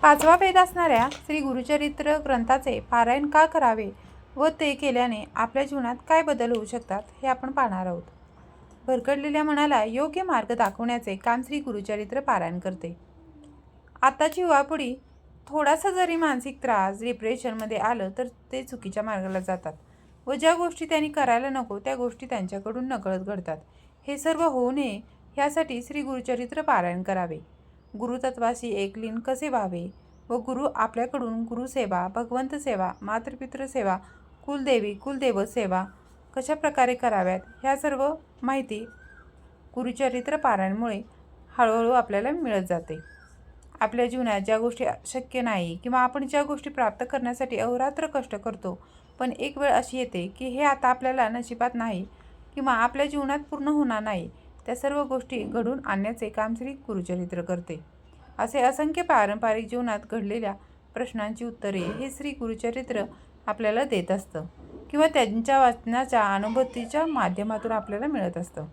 पाचवा वेद असणाऱ्या श्री गुरुचरित्र ग्रंथाचे पारायण का करावे व ते केल्याने आपल्या जीवनात काय बदल होऊ शकतात हे आपण पाहणार आहोत. भरकटलेल्या मनाला योग्य मार्ग दाखवण्याचे काम श्री गुरुचरित्र पारायण करते. आताची युवा पिढी थोडासा जरी मानसिक त्रास डिप्रेशनमध्ये आलं तर ते चुकीच्या मार्गाला जातात व ज्या गोष्टी त्यांनी करायला नको त्या गोष्टी त्यांच्याकडून नकळत घडतात. हे सर्व होऊ नये यासाठी श्री गुरुचरित्र पारायण करावे. गुरुतत्वाशी एक लीन कसे व्हावे व गुरु आपल्याकडून गुरुसेवा, भगवंत सेवा, मातृपितृ सेवा, कुलदेवी कुलदैवत सेवा कशा प्रकारे कराव्यात ह्या सर्व माहिती गुरुचरित्र पारायणमुळे हळूहळू आपल्याला मिळत जाते. आपल्या जीवनात ज्या गोष्टी शक्य नाही किंवा आपण ज्या गोष्टी प्राप्त करण्यासाठी अहोरात्र कष्ट करतो पण एक वेळ अशी येते की हे आता आपल्याला नशिबात नाही किंवा आपल्या जीवनात पूर्ण होणार नाही, त्या सर्व गोष्टी घडून आणण्याचे काम श्री गुरुचरित्र करते. असे असंख्य पारंपरिक जीवनात घडलेल्या प्रश्नांची उत्तरे हे श्री गुरुचरित्र आपल्याला देत असतं किंवा त्यांच्या वाचनाच्या अनुभूतीच्या माध्यमातून आपल्याला मिळत असतं.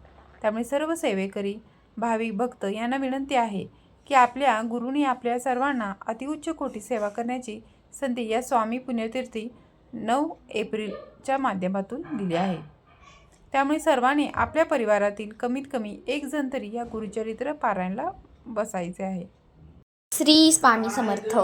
त्यामुळे सर्व सेवेकरी भाविक भक्त यांना विनंती आहे की आपल्या गुरुंनी आपल्या सर्वांना अतिउच्च कोटी सेवा करण्याची संधी या स्वामी पुण्यतीर्थी 9 एप्रिलच्या माध्यमातून दिली आहे. त्यामुळे सर्वांनी आपल्या परिवारातील कमीत कमी एक जण तरी या गुरुचरित्र पारायणला बसायचे आहे. श्री स्वामी समर्थ.